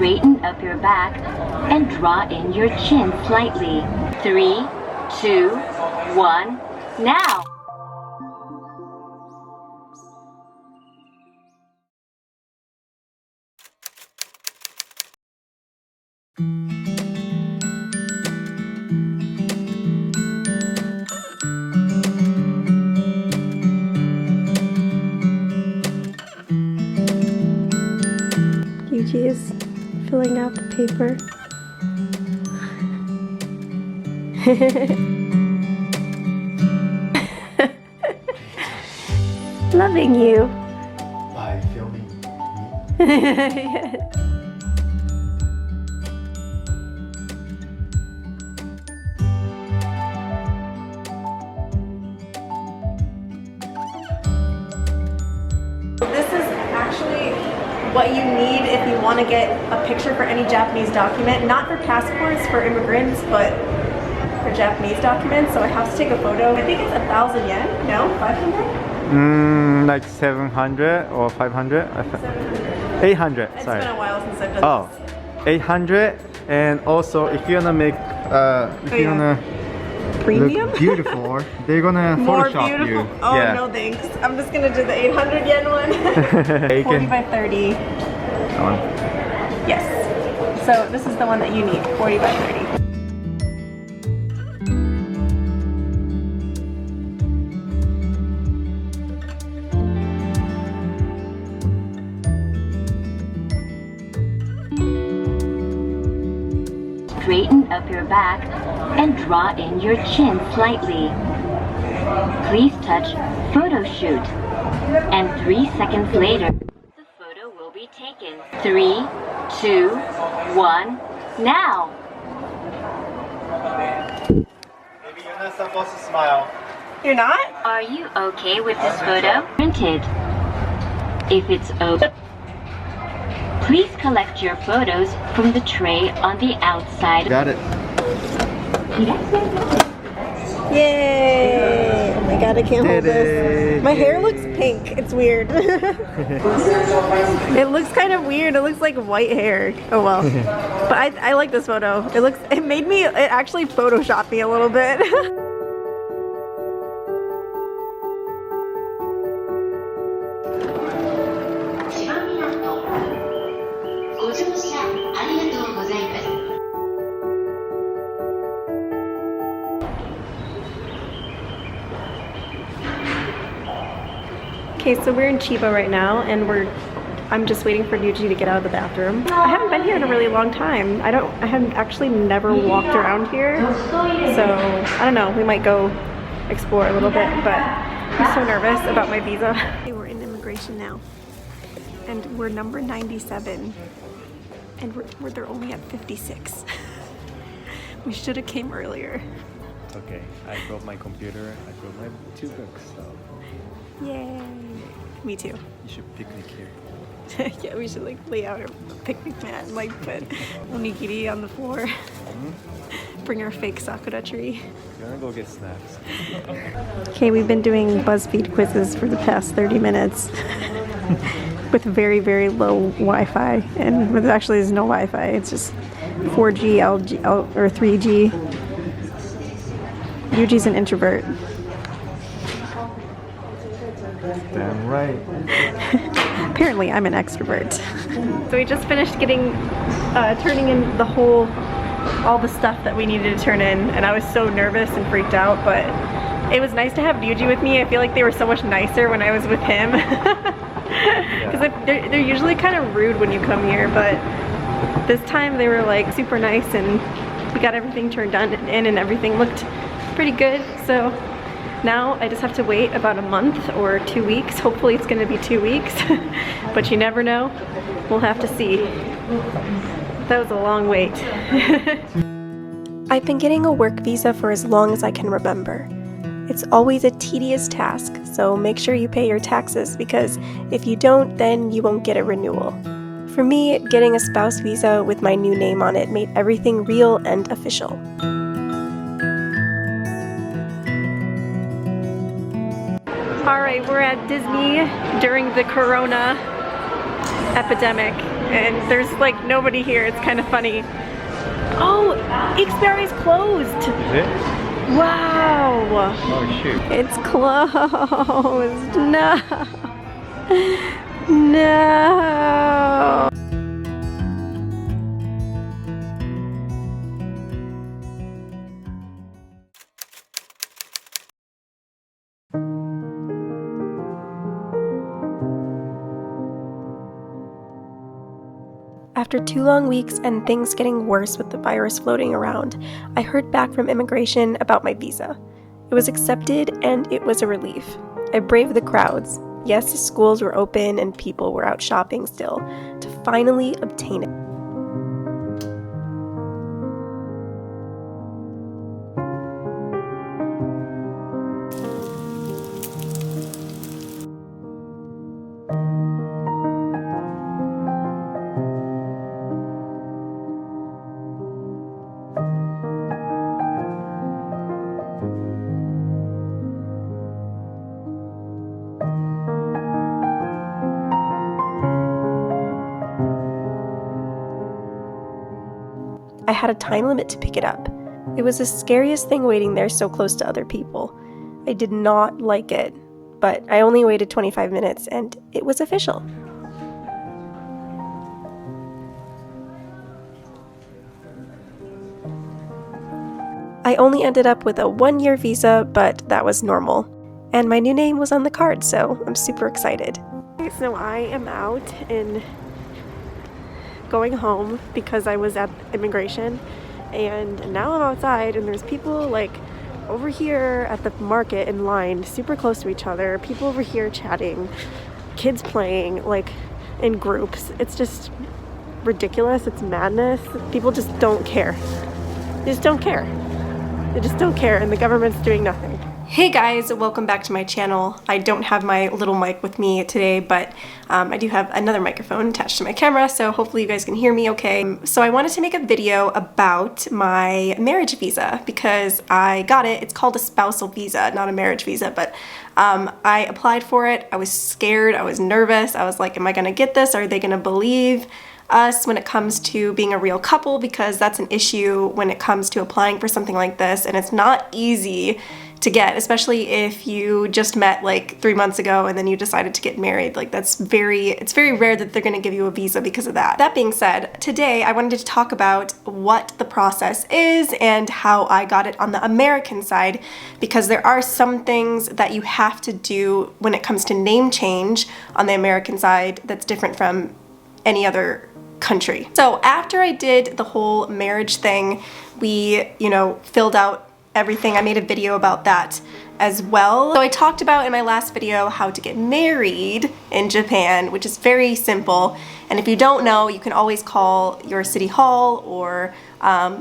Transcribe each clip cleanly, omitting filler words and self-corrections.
Straighten up your back and draw in your chin slightly. 3, 2, 1, now! Yuji is filling out the paper. Loving you. By filming me? Yes. This is actually what you need if you want to get a picture for any Japanese document. Not for passports for immigrants, but for Japanese documents. So I have to take a photo. I think it's 1,000 yen. No, 500? Like 700 or 500? 700. 800, It's sorry. been a while since I've done this. 800, and also if you're gonna make, if you're gonna Premium? look beautiful, they're gonna More Photoshop beautiful. you. Oh, yeah. no thanks. I'm just gonna do the 800 yen one. You 40 can, by 30. that one. Yes. So this is the one that you need, 40 by 30. Straighten up your back and draw in your chin slightly. Please touch photo shoot. And 3 seconds later, the photo will be taken. 3, 2, 1, now! Maybe you're not supposed to smile. You're not? Are you okay with this photo? Printed. If it's okay, please collect your photos from the tray on the outside. Got it. Yay! Oh my god, I can't hold this. My hair looks pink. It's weird. It looks kind of weird. It looks like white hair. Oh well. But I like this photo. It actually photoshopped me a little bit. Okay, so we're in Chiba right now, and I'm just waiting for Yuji to get out of the bathroom. I haven't been here in a really long time. I have actually never walked around here, so I don't know. We might go explore a little bit, but I'm so nervous about my visa. Okay, we're in immigration now, and we're number 97, and they're only at 56. We should have came earlier. It's okay. I brought my computer. I brought my 2 books. So Yay! Me too. you should picnic here. Yeah, we should like lay out a picnic mat and like put onigiri on the floor. Bring our fake sakura tree. We're gonna go get snacks. Okay, we've been doing BuzzFeed quizzes for the past 30 minutes with very, very low Wi-Fi, and there actually is no Wi-Fi. It's just 4G, LG, or 3G. Yuji's an introvert. Damn right. Apparently, I'm an extrovert. So we just finished turning in all the stuff that we needed to turn in, and I was so nervous and freaked out, but it was nice to have Yuji with me. I feel like they were so much nicer when I was with him. Because they're usually kind of rude when you come here, but this time they were like super nice, and we got everything turned in and everything looked pretty good. So now I just have to wait about a month or 2 weeks. Hopefully it's gonna be 2 weeks, but you never know. We'll have to see. That was a long wait. I've been getting a work visa for as long as I can remember. It's always a tedious task, so make sure you pay your taxes, because if you don't, then you won't get a renewal. For me, getting a spouse visa with my new name on it made everything real and official. Alright, we're at Disney during the corona epidemic, and there's like nobody here. It's kind of funny. Oh, Xberry's closed. Is it? Wow. Oh shoot. It's closed. No. No. After 2 long weeks and things getting worse with the virus floating around, I heard back from immigration about my visa. It was accepted and it was a relief. I braved the crowds. Yes, the schools were open and people were out shopping still, to finally obtain it. I had a time limit to pick it up. It was the scariest thing waiting there so close to other people. I did not like it, but I only waited 25 minutes and it was official. I only ended up with a 1-year visa, but that was normal. And my new name was on the card, so I'm super excited. Okay, so I am out and going home because I was at immigration, and now I'm outside and there's people like over here at the market in line, super close to each other, people over here chatting, kids playing like in groups. It's just ridiculous. It's madness. People just don't care. They just don't care. They just don't care, and the government's doing nothing. Hey guys, welcome back to my channel. I don't have my little mic with me today, but I do have another microphone attached to my camera, so hopefully you guys can hear me okay. So I wanted to make a video about my marriage visa because I got it. It's called a spousal visa, not a marriage visa, but I applied for it. I was scared, I was nervous. I was like, am I gonna get this? Are they gonna believe us when it comes to being a real couple? Because that's an issue when it comes to applying for something like this, and it's not easy to get, especially if you just met like 3 months ago and then you decided to get married. Like it's very rare that they're gonna give you a visa because of that. That being said, today I wanted to talk about what the process is and how I got it on the American side, because there are some things that you have to do when it comes to name change on the American side that's different from any other country. So after I did the whole marriage thing, we, filled out everything. I made a video about that as well. So I talked about in my last video how to get married in Japan, which is very simple. And if you don't know, you can always call your city hall or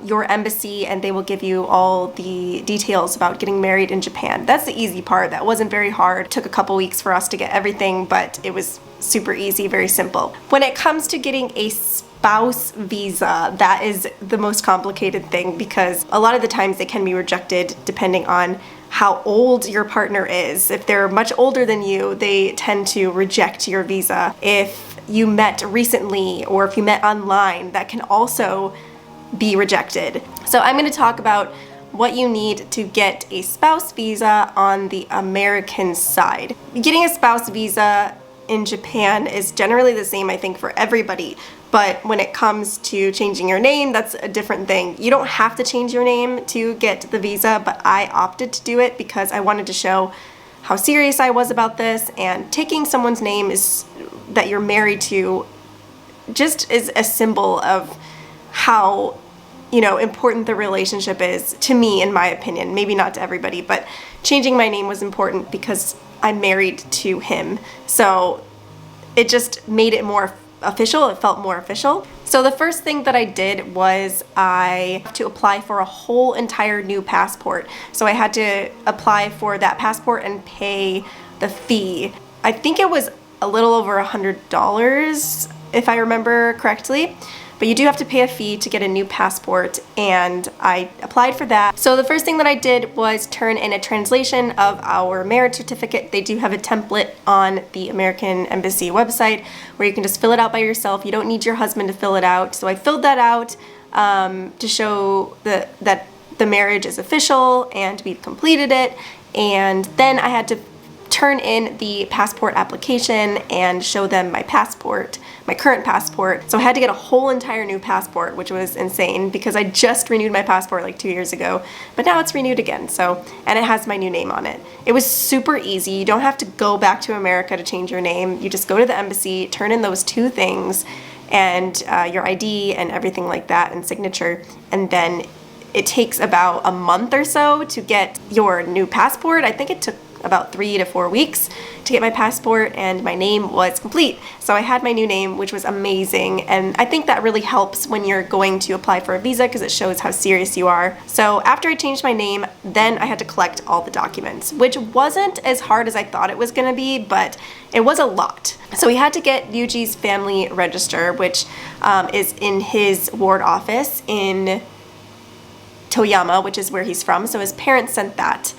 your embassy, and they will give you all the details about getting married in Japan. That's the easy part. That wasn't very hard. It took a couple weeks for us to get everything, but it was super easy, very simple. When it comes to getting a spouse visa, that is the most complicated thing, because a lot of the times they can be rejected depending on how old your partner is. If they're much older than you, they tend to reject your visa. If you met recently or if you met online, that can also be rejected. So I'm going to talk about what you need to get a spouse visa on the American side. Getting a spouse visa in Japan is generally the same, I think, for everybody. But when it comes to changing your name, that's a different thing. You don't have to change your name to get the visa, but I opted to do it because I wanted to show how serious I was about this, and taking someone's name is that you're married to just is a symbol of how important the relationship is to me, in my opinion. Maybe not to everybody, but changing my name was important because I'm married to him. So it just made it more official. It felt more official. So the first thing that I did was I had to apply for a whole entire new passport. So I had to apply for that passport and pay the fee. I think it was a little over $100 if I remember correctly. but you do have to pay a fee to get a new passport, and I applied for that. So the first thing that I did was turn in a translation of our marriage certificate. They do have a template on the American Embassy website where you can just fill it out by yourself. You don't need your husband to fill it out. So I filled that out to show that the marriage is official and we've completed it. And then I had to turn in the passport application and show them my passport, my current passport. So I had to get a whole entire new passport, which was insane because I just renewed my passport like 2 years ago, but now it's renewed again. So, and it has my new name on it. It was super easy. You don't have to go back to America to change your name. You just go to the embassy, turn in those 2 things and your ID and everything like that and signature, and then it takes about a month or so to get your new passport. I think it took about 3 to 4 weeks to get my passport, and my name was complete. So I had my new name, which was amazing, and I think that really helps when you're going to apply for a visa because it shows how serious you are. So after I changed my name, then I had to collect all the documents, which wasn't as hard as I thought it was gonna be, but it was a lot. So we had to get Yuji's family register, which is in his ward office in Toyama, which is where he's from. So his parents sent that.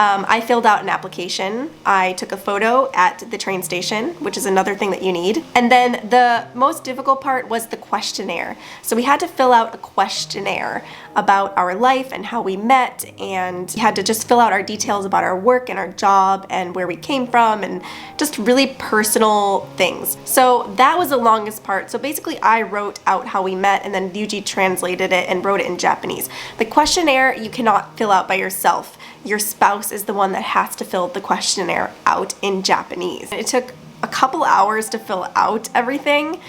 I filled out an application. I took a photo at the train station, which is another thing that you need. And then the most difficult part was the questionnaire. So we had to fill out a questionnaire about our life and how we met, and we had to just fill out our details about our work and our job and where we came from and just really personal things. So that was the longest part. So basically I wrote out how we met, and then Yuji translated it and wrote it in Japanese. The questionnaire you cannot fill out by yourself. Your spouse is the one that has to fill the questionnaire out in Japanese. It took a couple hours to fill out everything,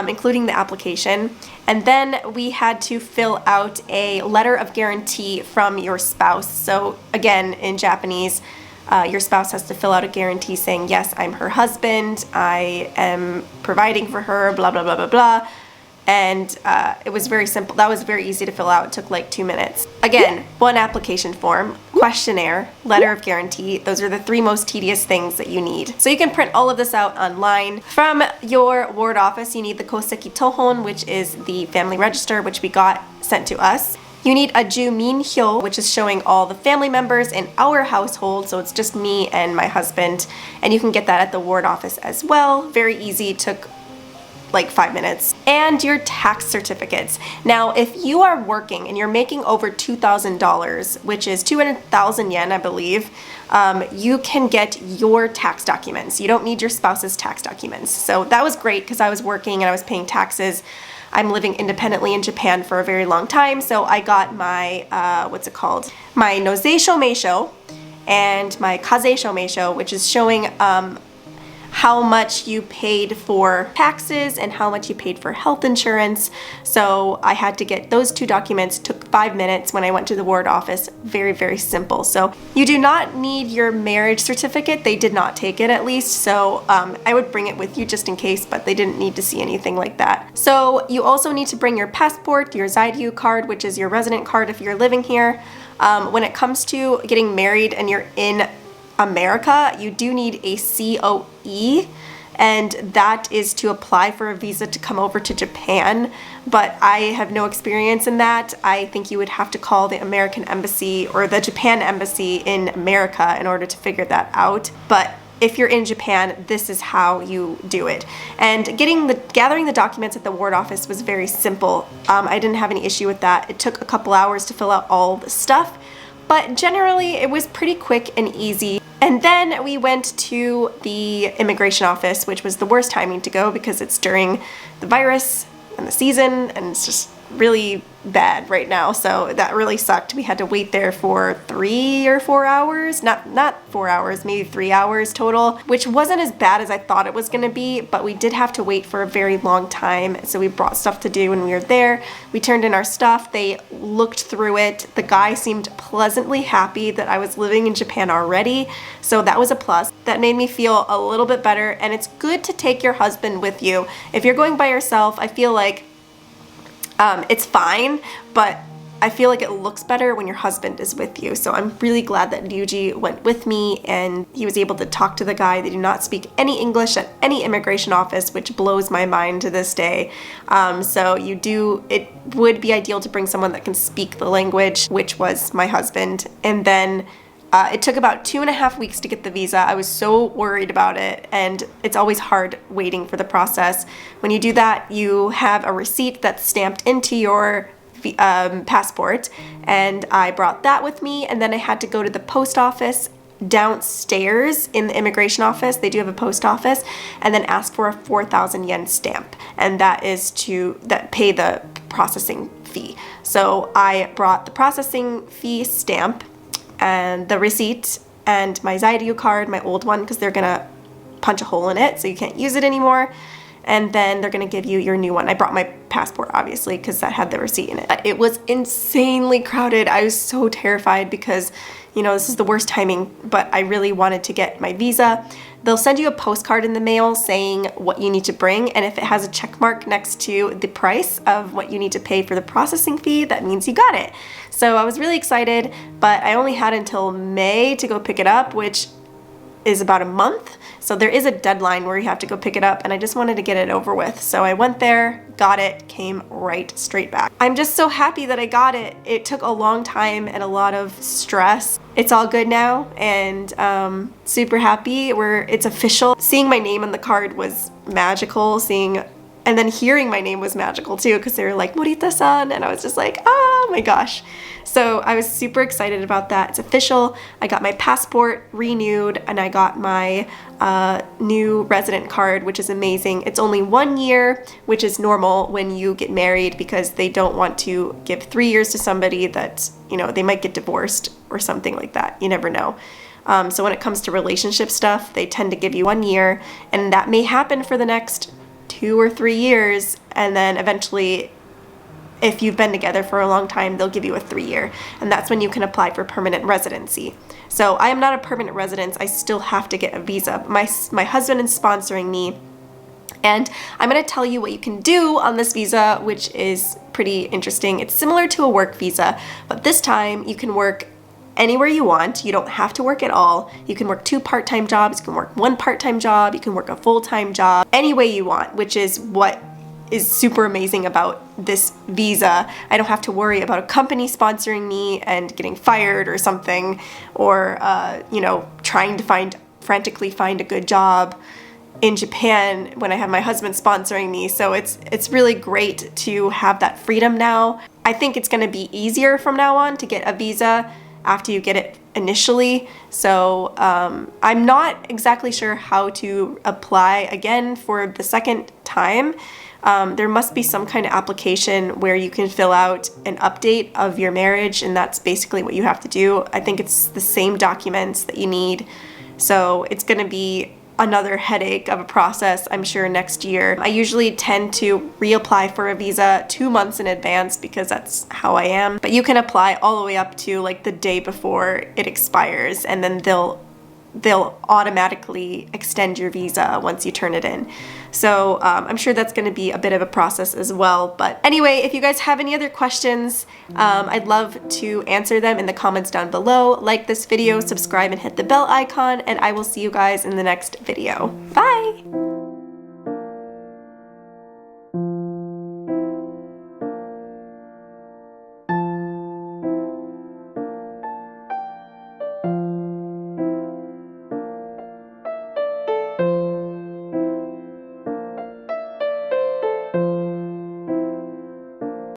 including the application. And then we had to fill out a letter of guarantee from your spouse. So again, in Japanese, your spouse has to fill out a guarantee saying, yes, I'm her husband, I am providing for her, blah, blah, blah, blah, blah. And it was very simple. That was very easy to fill out. It took like 2 minutes. Again, one application form, questionnaire, letter of guarantee. Those are the 3 most tedious things that you need. So you can print all of this out online. From your ward office, you need the Koseki Tohon, which is the family register, which we got sent to us. You need a Jumin Hyo, which is showing all the family members in our household. So it's just me and my husband. And you can get that at the ward office as well. Very easy. Took like 5 minutes. And your tax certificates. Now, if you are working and you're making over $2,000, which is 200,000 yen, I believe, you can get your tax documents. You don't need your spouse's tax documents. So that was great because I was working and I was paying taxes. I'm living independently in Japan for a very long time, so I got my, what's it called? My Nozeisho Meisho and my Kazeisho Meisho, which is showing how much you paid for taxes and how much you paid for health insurance. So I had to get those 2 documents. Took 5 minutes when I went to the ward office. Very, very simple. So you do not need your marriage certificate. They did not take it, at least. So I would bring it with you just in case, but they didn't need to see anything like that. So you also need to bring your passport, your Zairyu card, which is your resident card if you're living here. When it comes to getting married and you're in America, you do need a COE, and that is to apply for a visa to come over to Japan, but I have no experience in that. I think you would have to call the American Embassy or the Japan Embassy in America in order to figure that out. But if you're in Japan, this is how you do it. And gathering the documents at the ward office was very simple. I didn't have any issue with that. It took a couple hours to fill out all the stuff, but generally it was pretty quick and easy. And then we went to the immigration office, which was the worst timing to go because it's during the virus and the season, and it's just really bad right now. So that really sucked. We had to wait there for 3 or 4 hours, not 4 hours, maybe 3 hours total, which wasn't as bad as I thought it was going to be, but we did have to wait for a very long time. So we brought stuff to do when we were there. We turned in our stuff. They looked through it. The guy seemed pleasantly happy that I was living in Japan already. So that was a plus. That made me feel a little bit better. And it's good to take your husband with you. If you're going by yourself, I feel like it's fine, but I feel like it looks better when your husband is with you. So I'm really glad that Ryuji went with me and he was able to talk to the guy. They do not speak any English at any immigration office, which blows my mind to this day. So it would be ideal to bring someone that can speak the language, which was my husband. And then it took about 2.5 weeks to get the visa. I was so worried about it, and it's always hard waiting for the process. When you do that, you have a receipt that's stamped into your passport, and I brought that with me, and then I had to go to the post office downstairs in the immigration office. They do have a post office, and then ask for a 4,000 yen stamp, and that is to pay the processing fee. So I brought the processing fee stamp and the receipt and my Zairyu card, my old one, because they're gonna punch a hole in it so you can't use it anymore. And then they're gonna give you your new one. I brought my passport, obviously, because that had the receipt in it. But it was insanely crowded. I was so terrified because, you know, this is the worst timing, but I really wanted to get my visa. They'll send you a postcard in the mail saying what you need to bring, and if it has a check mark next to the price of what you need to pay for the processing fee, that means you got it. So I was really excited, but I only had until May to go pick it up, which is about a month. So there is a deadline where you have to go pick it up, and I just wanted to get it over with. So I went there, got it, came right straight back. I'm just so happy that I got it. It took a long time and a lot of stress. It's all good now, and super happy. It's official. Seeing my name on the card was magical. And then hearing my name was magical too, because they were like, Morita-san, and I was just like, oh my gosh. So I was super excited about that. It's official. I got my passport renewed, and I got my new resident card, which is amazing. It's only 1 year, which is normal when you get married, because they don't want to give 3 years to somebody that, you know, they might get divorced or something like that. You never know. So when it comes to relationship stuff, they tend to give you 1 year, and that may happen for the next 2 or 3 years, and then eventually, if you've been together for a long time, they'll give you a 3-year, and that's when you can apply for permanent residency. So I am not a permanent resident. I still have to get a visa. My husband is sponsoring me, and I'm going to tell you what you can do on this visa, which is pretty interesting. It's similar to a work visa, but this time you can work anywhere you want. You don't have to work at all. You can work 2 part-time jobs, you can work 1 part-time job, you can work a full-time job, any way you want, which is what is super amazing about this visa. I don't have to worry about a company sponsoring me and getting fired or something, or you know, trying to frantically find a good job in Japan when I have my husband sponsoring me. So it's really great to have that freedom now. I think it's going to be easier from now on to get a visa after you get it initially. So I'm not exactly sure how to apply again for the second time. There must be some kind of application where you can fill out an update of your marriage, and that's basically what you have to do. I think it's the same documents that you need. So it's going to be another headache of a process, I'm sure, next year. I usually tend to reapply for a visa 2 months in advance because that's how I am. But you can apply all the way up to like the day before it expires, and then they'll automatically extend your visa once you turn it in. So I'm sure that's going to be a bit of a process as well. But anyway, if you guys have any other questions, I'd love to answer them in the comments down below. Like this video, subscribe, and hit the bell icon, and I will see you guys in the next video. Bye!